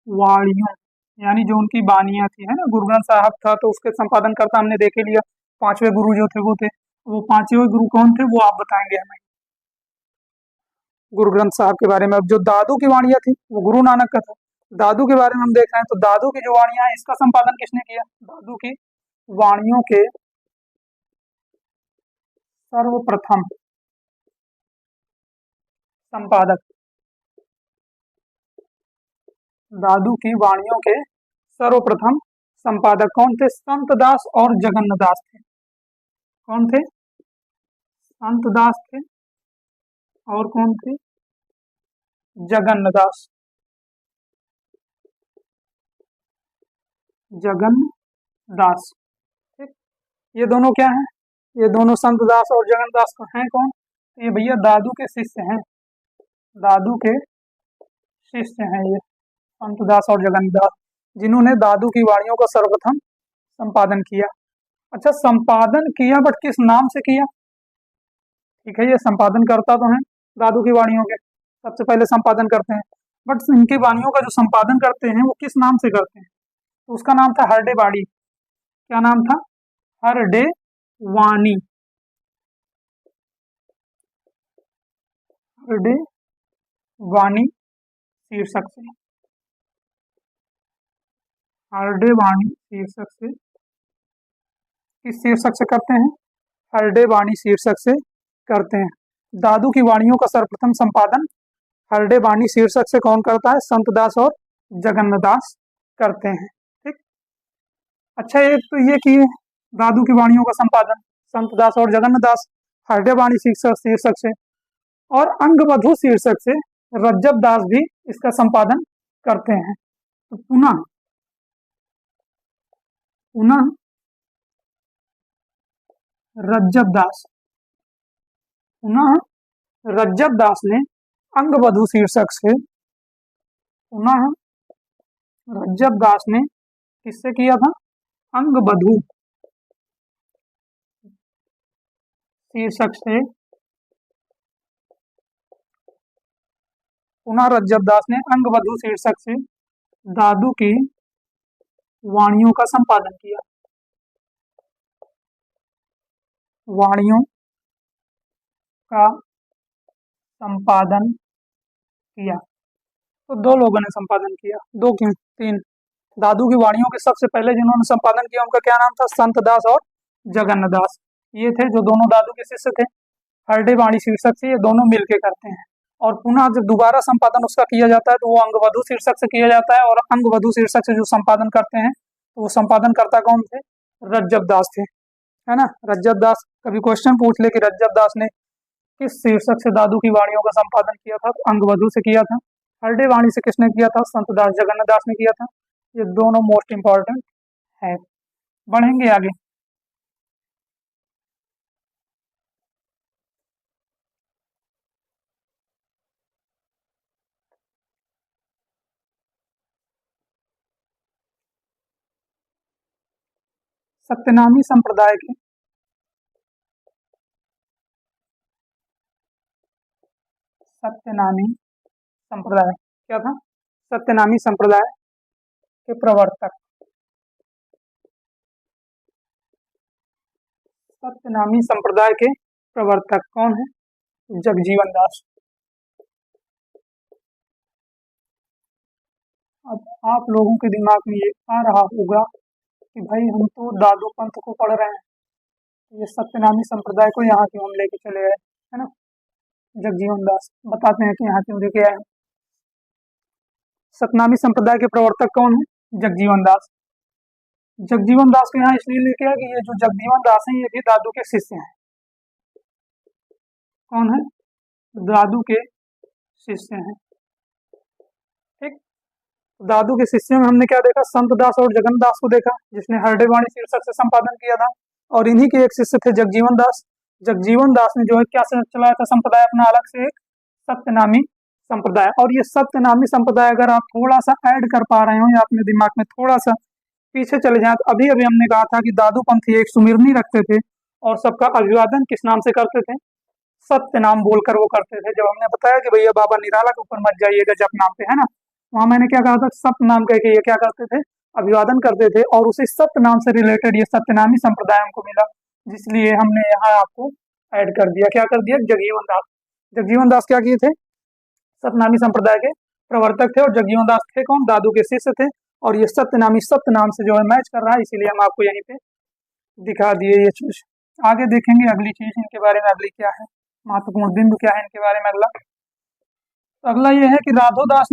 वाणियों यानी जो उनकी बानियां थी, है ना, गुरु ग्रंथ साहब था तो उसके संपादन करता हमने देख लिया। पांचवें गुरु जो थे वो थे, वो पांचवें गुरु कौन थे वो आप बताएंगे हमें गुरु ग्रंथ साहब के बारे में। अब जो दादू की वाणियां थी वो गुरु नानक का था। दादू के बारे में हम देख रहे हैं, तो दादू की जो वाणियां हैं इसका संपादन किसने किया? दादू की वाणियों के सर्वप्रथम संपादक, दादू की वाणियों के सर्वप्रथम संपादक कौन थे? संत दास और जगन्नाथ दास थे। कौन थे? संत दास थे और कौन थे? जगन्नाथ दास। जगन्नाथ दास, ठीक। ये दोनों क्या हैं? ये दोनों संत दास और जगन्नाथ दास को हैं कौन? ये भैया दादू के शिष्य हैं, दादू के शिष्य हैं ये संत दास और जगन्नाथ दास, जिन्होंने दादू की वाणियों का सर्वप्रथम संपादन किया। अच्छा, संपादन किया बट किस नाम से किया? ठीक है, ये संपादन करता तो है दादू की वाणियों के, सबसे पहले संपादन करते हैं, बट इनकी वाणियों का जो संपादन करते हैं वो किस नाम से करते हैं? तो उसका नाम था हरडे वाणी। क्या नाम था? हरडे वाणी। हरडे वाणी शीर्षक से, हरडे वाणी शीर्षक से, किस शीर्षक से करते हैं? हरडे वाणी शीर्षक से करते हैं। दादू की वाणियों का सर्वप्रथम संपादन हरडे वाणी शीर्षक से कौन करता है? संत दास और जगन्नाथ दास करते हैं, ठीक। अच्छा, एक तो ये कि दादू की वाणियों का संपादन संत दास और जगन्नाथ दास हरडे वाणी शीर्षक से, और अंगवधु शीर्षक से रज्जब दास भी इसका संपादन करते हैं। तो पुनः पुनः रज्जब दास, पुनः रज्जब दास ने अंगवधु शीर्षक से, पुनः रज्जब दास ने किससे किया था? अंगवधु शीर्षक से, पुनः रज्जब दास ने अंगवधु शीर्षक से दादू की वाणियों का संपादन किया। वाणियों का संपादन किया, तो दो लोगों ने संपादन किया, दो क्यों, तीन। दादू की वाणियों के सबसे पहले जिन्होंने संपादन किया उनका क्या नाम था? संत दास और जगन्नाथ दास। ये थे जो दोनों दादू के शिष्य थे। हरडे वाणी शीर्षक से ये दोनों मिलके करते हैं, और पुनः जब दोबारा संपादन उसका किया जाता है तो वो अंगवधु शीर्षक से किया जाता है, और अंगवधु शीर्षक से जो संपादन करते हैं तो वो संपादन करता कौन थे? रज्जब दास थे, है ना। रज्जब दास, कभी क्वेश्चन पूछ ले कि रज्जब दास ने किस शीर्षक से दादू की वाणियों का संपादन किया था? तो अंगवधु से किया था। हरडे वाणी से किसने किया था? संत दास जगन्नाथ दास ने किया था। ये दोनों मोस्ट इंपॉर्टेंट है। बढ़ेंगे आगे। सत्यनामी संप्रदाय के सत्यनामी संप्रदाय क्या था? सत्यनामी संप्रदाय के प्रवर्तक, सत्यनामी संप्रदाय के प्रवर्तक कौन है? जगजीवन दास। अब आप लोगों के दिमाग में ये आ रहा होगा कि भाई हम तो दादू पंथ को पढ़ रहे हैं, ये सत्यनामी संप्रदाय को यहाँ क्यों हम लेके चले गए, है ना। जगजीवन दास बताते हैं कि यहाँ क्यों लेके आए। सतनामी संप्रदाय के प्रवर्तक कौन है? जगजीवन दास। जगजीवन दास को यहाँ इसलिए लेके आया कि ये जो जगजीवन दास हैं ये भी दादू के शिष्य हैं। कौन है? दादू के शिष्य हैं। ठीक। दादू के शिष्यों में हमने क्या देखा? संत दास और जगन दास को देखा, जिसने हरडे वाणी शीर्षक से संपादन किया था। और इन्हीं के एक शिष्य थे जगजीवन दास। जगजीवन दास ने जो है क्या चलाया था संप्रदाय अपना अलग से, एक सत्यनामी संप्रदाय। और ये सत्यनामी संप्रदाय अगर आप थोड़ा सा ऐड कर पा रहे हो या अपने दिमाग में थोड़ा सा पीछे चले जाए, तो अभी अभी हमने कहा था कि दादू पंथी एक सुमिरनी रखते थे और सबका अभिवादन किस नाम से करते थे? सत्य नाम बोलकर वो करते थे। जब हमने बताया कि भैया बाबा निराला के ऊपर मत जाइएगा जप नाम पे, है ना, वहां मैंने क्या कहा था? सत्य नाम कह के ये क्या करते थे? अभिवादन करते थे। और उसी सत्य नाम से रिलेटेड ये सत्यनामी संप्रदाय हमको मिला, जिसलिए हमने यहाँ आपको ऐड कर दिया। क्या कर दिया? जगजीवन दास। जगजीवन दास क्या किए थे? सत्यनामी संप्रदाय के प्रवर्तक थे। और जगजीवन दास थे कौन? दादू के शिष्य थे। और ये सत्यनामी सत्य नाम से जो है मैच कर रहा है, इसीलिए हम आपको यहीं पे दिखा दिए ये चीज। आगे देखेंगे अगली चीज इनके बारे में, अगली क्या है, महत्वपूर्ण बिंदु क्या है इनके बारे में। अगला ये है कि राधोदास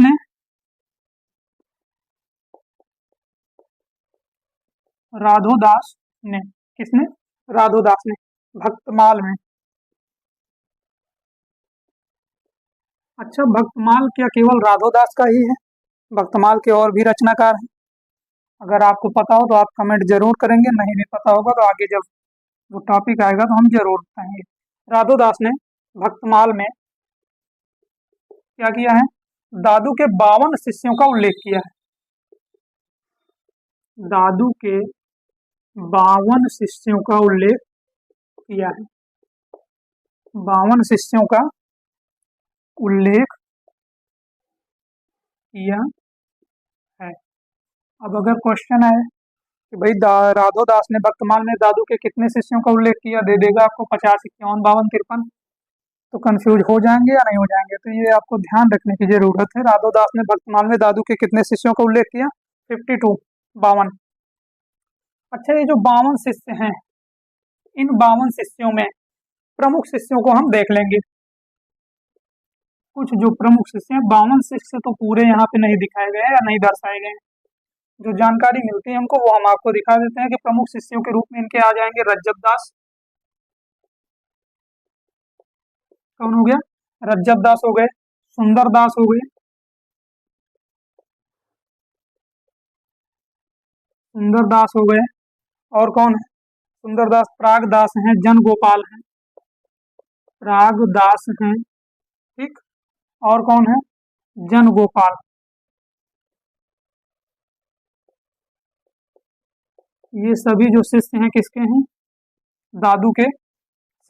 ने किसने? राधोदास ने भक्तमाल में। अच्छा, भक्तमाल क्या केवल राधोदास का ही है? भक्तमाल के और भी रचनाकार हैं। अगर आपको पता हो तो आप कमेंट जरूर करेंगे, नहीं भी पता होगा तो आगे जब वो टॉपिक आएगा तो हम जरूर बताएंगे। राधोदास ने भक्तमाल में क्या किया है? दादू के 52 शिष्यों का उल्लेख किया है। दादू के 52 शिष्यों का उल्लेख किया है। 52 शिष्यों का उल्लेख किया है। अब अगर क्वेश्चन आए कि भाई राधोदास ने भक्तमाल में दादू के कितने शिष्यों का उल्लेख किया, दे देगा आपको 50, 51, 52, 53, तो कंफ्यूज हो जाएंगे या नहीं हो जाएंगे? तो ये आपको ध्यान रखने की जरूरत है। राधोदास ने भक्तमाल में दादू के कितने शिष्यों का उल्लेख किया? 52, 52। अच्छा, ये जो 52 शिष्य हैं, इन 52 शिष्यों में प्रमुख शिष्यों को हम देख लेंगे। कुछ जो प्रमुख शिष्य हैं, 52 शिष्य तो पूरे यहाँ पे नहीं दिखाए गए या नहीं दर्शाए गए। जो जानकारी मिलती है हमको वो हम आपको दिखा देते हैं कि प्रमुख शिष्यों के रूप में इनके आ जाएंगे रज्जब दास। कौन हो गया? रज्जब दास हो गए, सुंदर दास हो गए, सुंदर दास हो गए, और कौन है? सुंदर दास, प्राग दास हैं, जन गोपाल हैं, प्राग दास हैं, ठीक। और कौन है? जन गोपाल। ये सभी जो शिष्य हैं किसके हैं? दादू के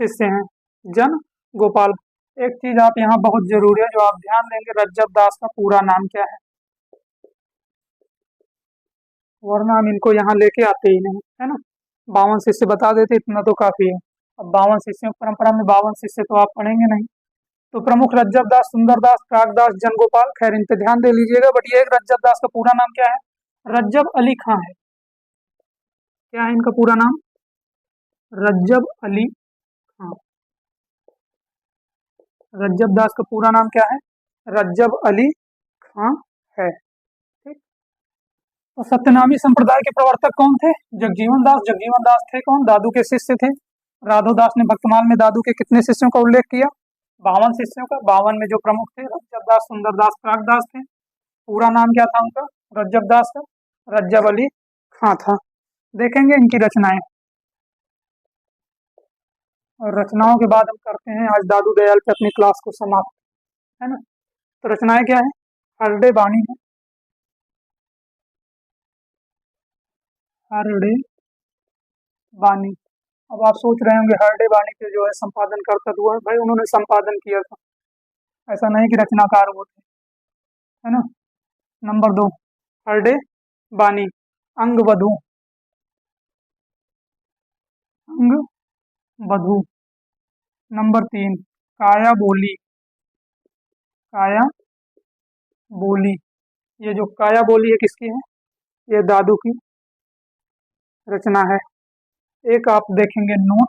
शिष्य हैं, जन गोपाल। एक चीज आप यहाँ बहुत जरूरी है जो आप ध्यान देंगे, रज्जब दास का पूरा नाम क्या है? वरना हम इनको यहाँ लेके आते ही नहीं, है ना। 52 शिष्य बता देते, इतना तो काफी है। अब 52 शिष्यों की परंपरा में 52 शिष्य तो आप पढ़ेंगे नहीं। तो प्रमुख रज्जब दास, सुंदर दास, प्रागदास, जनगोपाल, खैर इन पे ध्यान दे लीजिएगा। बट ये एक रज्जब दास का पूरा नाम क्या है? रज्जब अली खां है। क्या है इनका पूरा नाम? रज्जब अली खां। रज्जब दास का पूरा नाम क्या है? रज्जब अली खां है, ठीक। तो सत्यनामी संप्रदाय के प्रवर्तक कौन थे? जगजीवन दास। जगजीवन दास थे कौन? दादू के शिष्य थे। राधोदास ने भक्तमाल में दादू के कितने शिष्यों का उल्लेख किया? 52 शिष्यों का। 52 में जो प्रमुख थे रज्जब दास, सुंदर दास, प्रागदास थे। पूरा नाम क्या था उनका? रज्जब दास का रज्जब अली खां था। देखेंगे इनकी रचनाएं, और रचनाओं के बाद हम करते हैं आज दादू दयाल पे अपनी क्लास को समाप्त, है ना। तो रचनाएं क्या है? हरडे बाणी है, हरडे बानी। अब आप सोच रहे होंगे हरडे बानी के जो है संपादन करता हुआ है, भाई उन्होंने संपादन किया था, ऐसा नहीं कि रचनाकार वो थे, है ना। नंबर 2 हरडे बानी, अंग वधु, अंग वधु। नंबर 3 काया बोली, काया बोली। ये जो काया बोली है किसकी है? ये दादू की रचना है। एक आप देखेंगे नोट,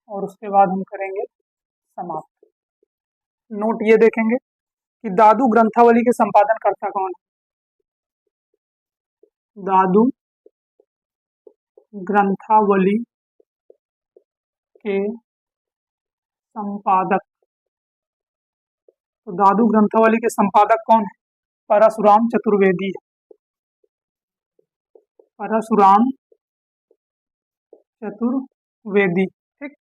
और उसके बाद हम करेंगे समाप्त। नोट ये देखेंगे कि दादू ग्रंथावली के संपादन करता कौन है? दादू ग्रंथावली के संपादक। तो दादू ग्रंथावली के संपादक कौन है? परशुराम चतुर्वेदी। परशुराम चतुर्वेदी। ठीक।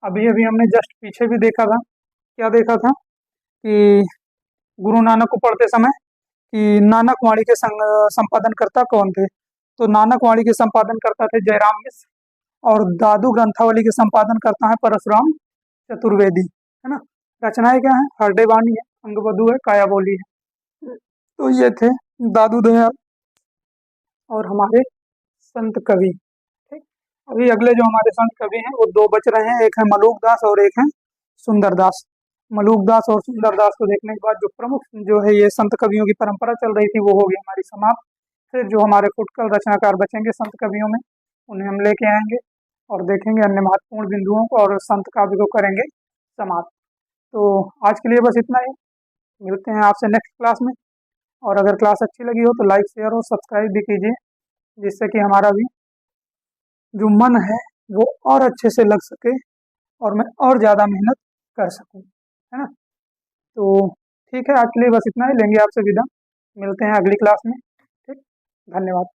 अभी अभी हमने जस्ट पीछे भी देखा था, क्या देखा था कि गुरु नानक को पढ़ते समय कि नानक वाणी के संपादन करता कौन थे? तो नानक वाणी के संपादन करता थे जयराम मिश्र और दादू ग्रंथावली के संपादन करता है परशुराम चतुर्वेदी, है ना। रचनाएं क्या है? हरडे वाणी है, अंगवधु है, काया बोली है। तो ये थे दादू दयाल और हमारे संत कवि। ठीक। अभी अगले जो हमारे संत कवि हैं वो दो बच रहे हैं, एक है मलूक दास और एक है सुंदर दास। मलूक दास और सुंदर दास को देखने के बाद जो प्रमुख जो है ये संत कवियों की परंपरा चल रही थी वो होगी हमारी समाप्त। फिर जो हमारे फुटकल रचनाकार बचेंगे संत कवियों में उन्हें हम लेके आएंगे और देखेंगे अन्य महत्वपूर्ण बिंदुओं को और संत काव्य को करेंगे समाप्त। तो आज के लिए बस इतना ही, मिलते हैं आपसे नेक्स्ट क्लास में। और अगर क्लास अच्छी लगी हो तो लाइक शेयर और सब्सक्राइब भी कीजिए, जिससे कि हमारा भी जो मन है वो और अच्छे से लग सके और मैं और ज़्यादा मेहनत कर सकूं, है ना। तो ठीक है, आज के लिए बस इतना ही, लेंगे आपसे विदा, मिलते हैं अगली क्लास में। ठीक, धन्यवाद।